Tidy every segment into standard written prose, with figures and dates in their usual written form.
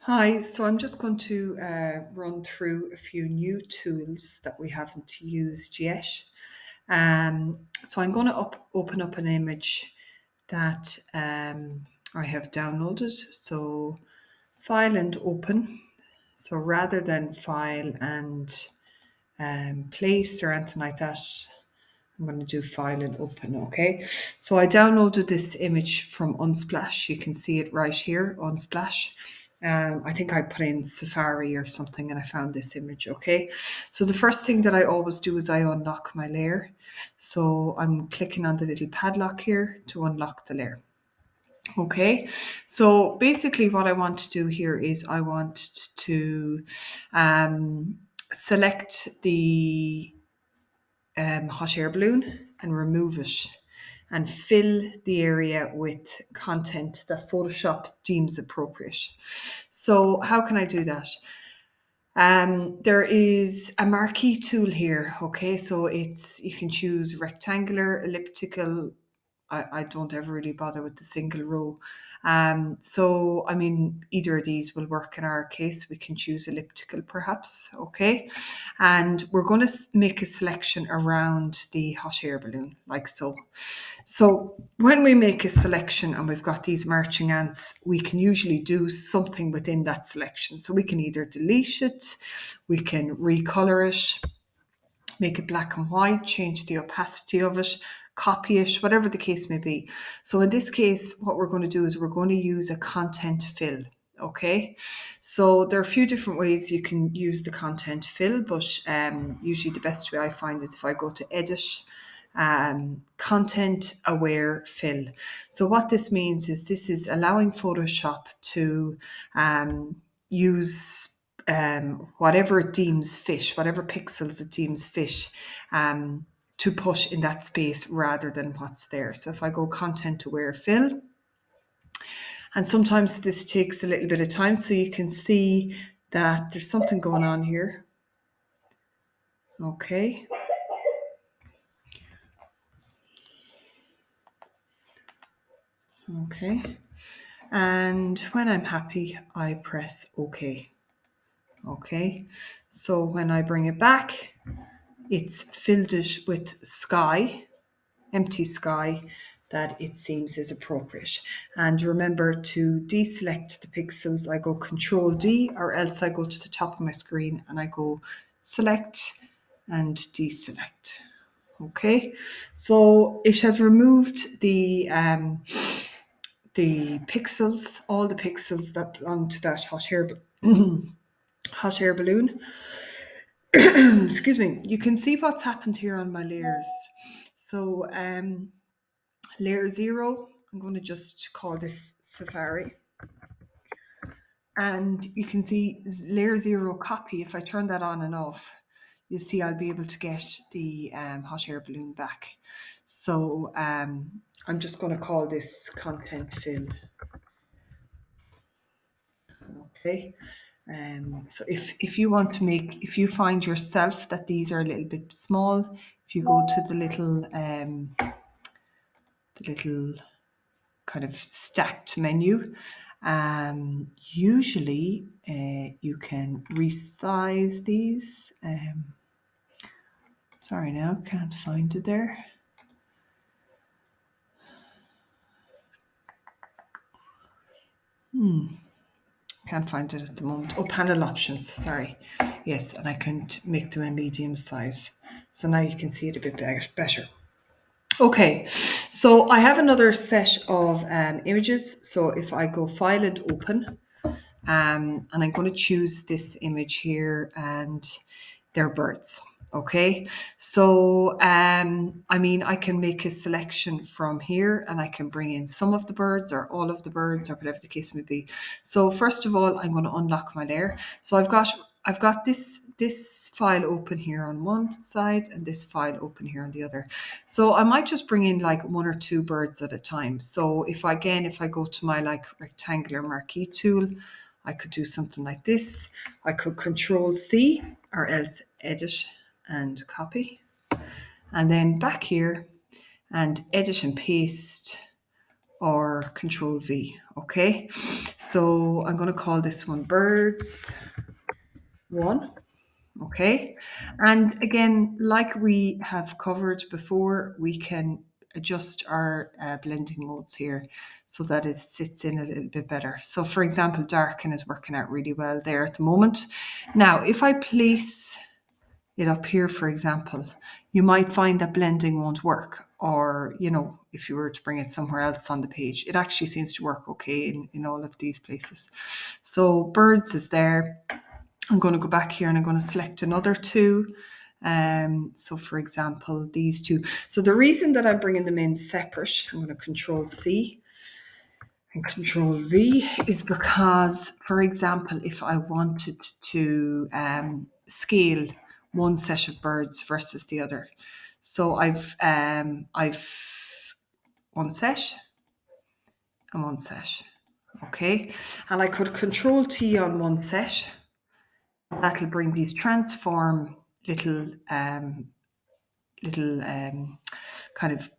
Hi, so I'm just going to run through a few new tools that we haven't used yet. So I'm going to open up an image that I have downloaded. So file and open. So rather than file and place or anything like that, I'm going to do file and open, okay? So I downloaded this image from Unsplash. You can see it right here, Unsplash. I think I put in Safari or something and I found this image, okay? So the first thing that I always do is I unlock my layer. So I'm clicking on the little padlock here to unlock the layer. Okay, so basically what I want to do here is I want to select the hot air balloon and remove it and fill the area with content that Photoshop deems appropriate. So how can I do that? There is a marquee tool here. Okay, so you can choose rectangular, elliptical. I don't ever really bother with the single row. So I mean, either of these will work in our case. We can choose elliptical perhaps, okay? And we're going to make a selection around the hot air balloon, like so. So when we make a selection and we've got these marching ants, we can usually do something within that selection. So we can either delete it, we can recolor it, make it black and white, change the opacity of it, copy it, whatever the case may be. So in this case, what we're going to do is we're going to use a content fill. Okay, so there are a few different ways you can use the content fill, but usually the best way I find is if I go to edit, content aware fill. So what this means is this is allowing Photoshop to use whatever it deems fit, whatever pixels it deems fit, to put in that space rather than what's there. So if I go content aware fill, and sometimes this takes a little bit of time, so you can see that there's something going on here. Okay. Okay. And when I'm happy, I press OK. Okay. So when I bring it back, it's filled it with sky, empty sky, that it seems is appropriate. And remember to deselect the pixels. I go Control D, or else I go to the top of my screen and I go select and deselect. Okay, so it has removed the pixels, all the pixels that belong to that hot air balloon. Excuse me. You can see what's happened here on my layers. So layer 0, I'm going to just call this Safari. And you can see layer 0 copy. If I turn that on and off, you'll see I'll be able to get the hot air balloon back. So I'm just going to call this content fill. Okay. So if you want to if you find yourself that these are a little bit small, if you go to the little kind of stacked menu, usually you can resize these. Sorry now, can't find it there. Can't find it at the moment. Oh, panel options, sorry. Yes, and I can make them a medium size. So now you can see it a bit better. Okay, so I have another set of images. So if I go file and open, and I'm going to choose this image here, and they're birds. Okay, so I mean, I can make a selection from here and I can bring in some of the birds or all of the birds or whatever the case may be. So first of all, I'm going to unlock my layer. So I've got this file open here on one side and this file open here on the other. So I might just bring in like one or two birds at a time. So if I go to my like rectangular marquee tool, I could do something like this. I could Control C, or else edit and copy. And then back here and edit and paste or Control V, okay? So I'm going to call this one birds 1, okay? And again, like we have covered before, we can adjust our blending modes here so that it sits in a little bit better. So for example, darken is working out really well there at the moment. Now, if I place it up here, for example, you might find that blending won't work. Or, you know, if you were to bring it somewhere else on the page, it actually seems to work okay in all of these places. So birds is there. I'm going to go back here and I'm going to select another 2. So for example, these 2. So the reason that I'm bringing them in separate, I'm going to Control C and Control V, is because, for example, if I wanted to scale one set of birds versus the other. So I've one set and one set, okay? And I could Control T on one set. That'll bring these transform little kind of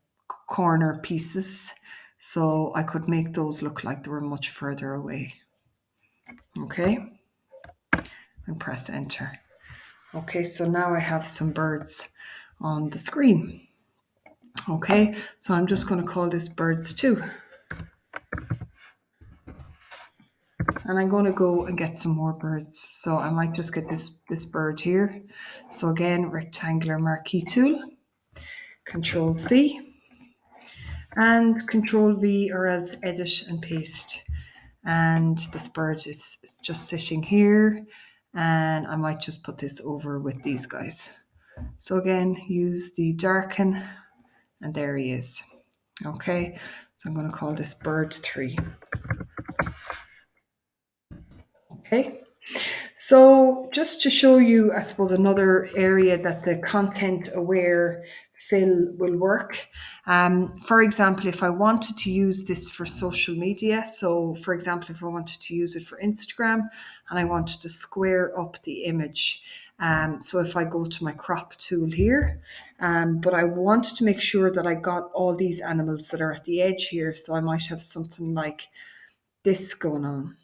corner pieces. So I could make those look like they were much further away. Okay, and press enter. Okay, so now I have some birds on the screen. Okay, so I'm just going to call this birds 2. And I'm going to go and get some more birds. So I might just get this bird here. So again, rectangular marquee tool, Control C, and Control V, or else edit and paste. And this bird is just sitting here, and I might just put this over with these guys. So again, use the darken, and there he is. Okay, so I'm going to call this bird 3. Okay, so just to show you, I suppose, another area that the content aware fill will work. For example, if I wanted to use this for social media, so for example, if I wanted to use it for Instagram and I wanted to square up the image, so if I go to my crop tool here, but I wanted to make sure that I got all these animals that are at the edge here, so I might have something like this going on.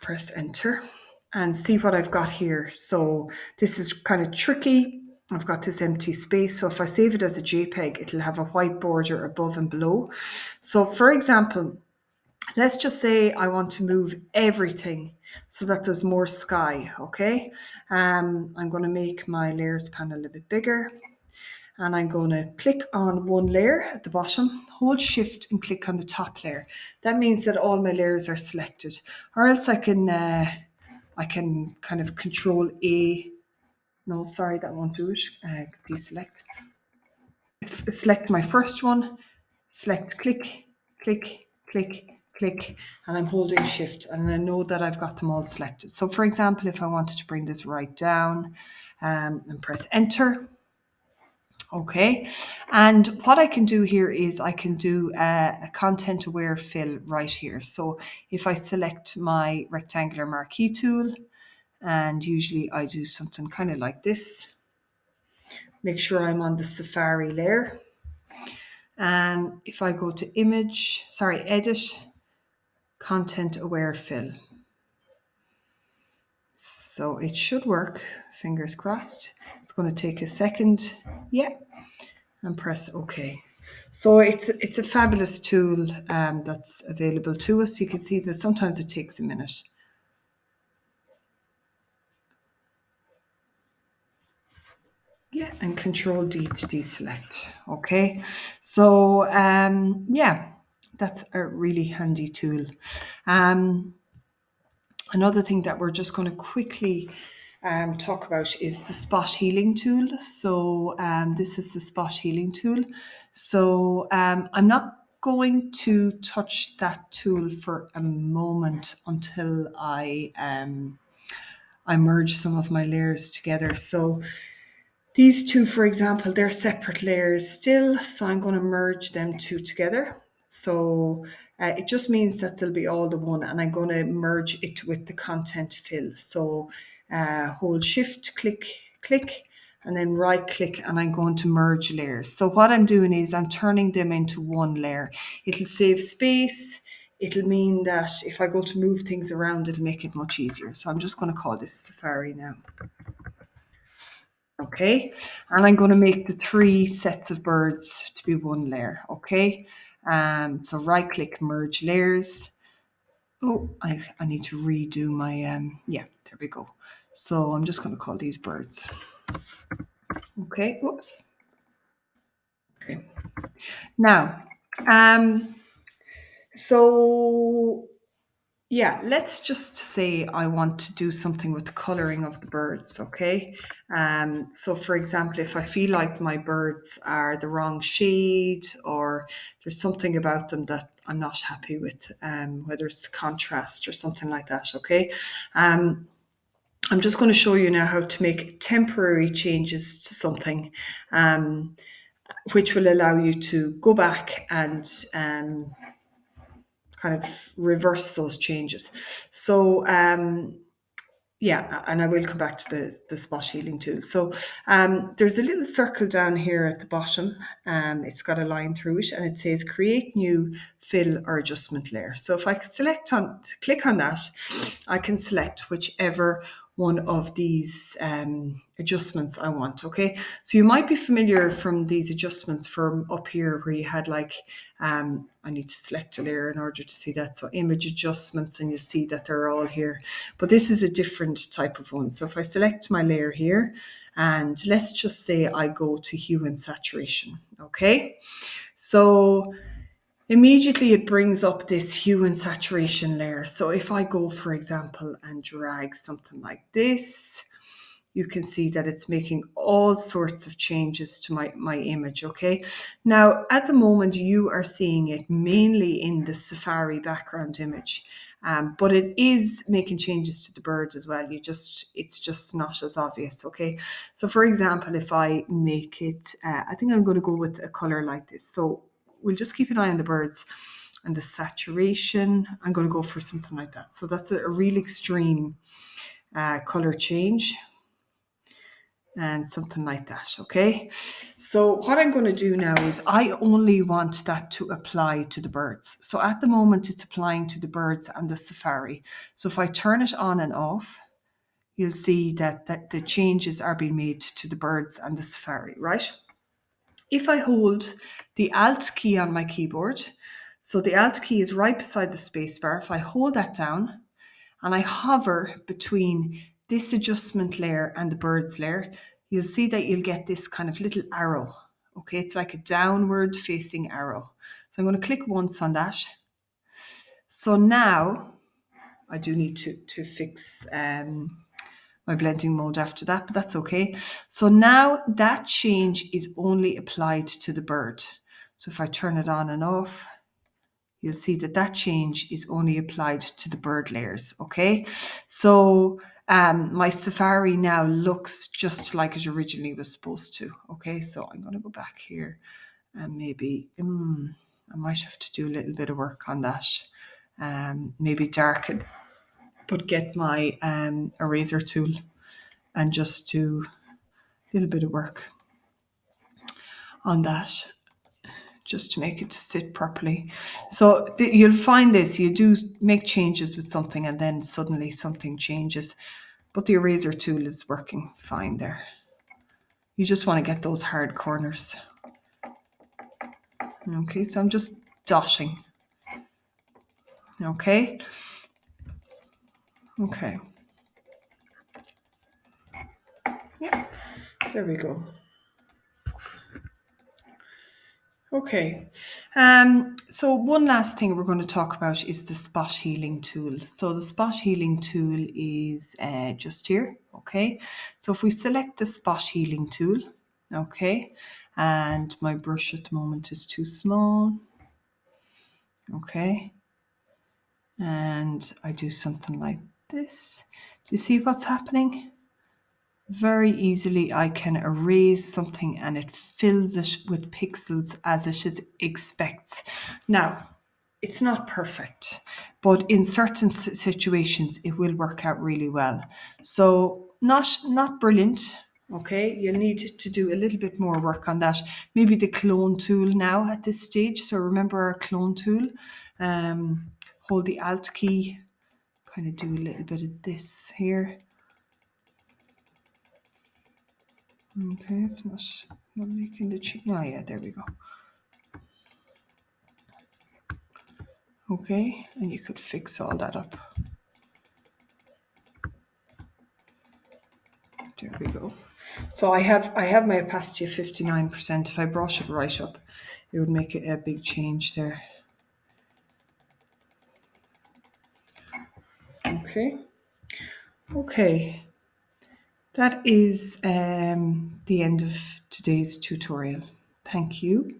Press enter and see what I've got here. So this is kind of tricky. I've got this empty space. So if I save it as a JPEG, it'll have a white border above and below. So for example, let's just say I want to move everything so that there's more sky, okay? I'm going to make my layers panel a bit bigger. And I'm going to click on one layer at the bottom, hold shift and click on the top layer. That means that all my layers are selected. Or else I can kind of Control A. No, sorry, that won't do it. Deselect. Select my first one, select click, click, click, click, and I'm holding shift and I know that I've got them all selected. So for example, if I wanted to bring this right down and press enter, okay, and what I can do here is I can do a content aware fill right here. So if I select my rectangular marquee tool, and usually I do something kind of like this, make sure I'm on the Safari layer. And if I go to edit, content aware fill. So it should work, fingers crossed. It's going to take a second. Yeah. And press OK. So it's a fabulous tool that's available to us. You can see that sometimes it takes a minute. Yeah, and Control D to deselect. Okay, so yeah, that's a really handy tool. Another thing that we're just going to quickly talk about is the spot healing tool. So this is the spot healing tool. So I'm not going to touch that tool for a moment until I merge some of my layers together. So these 2, for example, they're separate layers still, so I'm going to merge them 2 together. So it just means that they'll be all the one, and I'm going to merge it with the content fill. So hold shift, click, click, and then right click and I'm going to merge layers. So what I'm doing is I'm turning them into one layer. It'll save space. It'll mean that if I go to move things around, it'll make it much easier. So I'm just going to call this Safari now. Okay, and I'm going to make the 3 sets of birds to be one layer. Okay, so right click, merge layers. Oh, I need to redo my, yeah, there we go. So I'm just going to call these birds. Okay, whoops. Okay. Now, so yeah, let's just say I want to do something with the coloring of the birds, okay? So for example, if I feel like my birds are the wrong shade or there's something about them that I'm not happy with, whether it's the contrast or something like that, okay? I'm just going to show you now how to make temporary changes to something, which will allow you to go back and kind of reverse those changes. So yeah, and I will come back to the spot healing tool. So there's a little circle down here at the bottom. It's got a line through it and it says create new fill or adjustment layer. So if I click on that, I can select whichever one of these adjustments I want, okay? So you might be familiar from these adjustments from up here where you had like, I need to select a layer in order to see that. So image adjustments, and you see that they're all here. But this is a different type of one. So if I select my layer here, and let's just say I go to hue and saturation, okay? So immediately it brings up this hue and saturation layer. So if I go, for example, and drag something like this, you can see that it's making all sorts of changes to my image, okay? Now, at the moment, you are seeing it mainly in the Safari background image, but it is making changes to the bird as well. It's just not as obvious, okay? So for example, if I make it, I think I'm going to go with a color like this. So we'll just keep an eye on the birds and the saturation. I'm going to go for something like that. So that's a real extreme color change and something like that, okay? So what I'm going to do now is I only want that to apply to the birds. So at the moment it's applying to the birds and the Safari. So if I turn it on and off, you'll see that the changes are being made to the birds and the Safari, right? If I hold the Alt key on my keyboard, so the Alt key is right beside the spacebar, if I hold that down and I hover between this adjustment layer and the birds layer, you'll see that you'll get this kind of little arrow. Okay, it's like a downward facing arrow. So I'm going to click once on that. So now I do need to fix my blending mode after that, but that's okay. So now that change is only applied to the bird. So if I turn it on and off, you'll see that change is only applied to the bird layers, okay? So my Safari now looks just like it originally was supposed to, okay? So I'm gonna go back here and maybe, I might have to do a little bit of work on that. Maybe darken, but get my eraser tool and just do a little bit of work on that, just to make it sit properly. So you'll find this, you do make changes with something and then suddenly something changes, but the eraser tool is working fine there. You just want to get those hard corners. Okay, so I'm just dotting. Okay. Okay. Yeah, there we go. Okay, so one last thing we're going to talk about is the spot healing tool. So the spot healing tool is just here, okay? So if we select the spot healing tool, okay, and my brush at the moment is too small, okay, and I do something like this. Do you see what's happening? Very easily I can erase something and it fills it with pixels as it expects. Now, it's not perfect, but in certain situations it will work out really well. So not brilliant, Okay, you'll need to do a little bit more work on that. Maybe the clone tool now at this stage. So remember our clone tool. Hold the Alt key, kind of do a little bit of this here. Okay, it's not making the change. Oh yeah, there we go. Okay, and you could fix all that up. There we go. So I have my opacity of 59%. If I brush it right up, it would make a big change there. Okay. Okay. That is the end of today's tutorial. Thank you.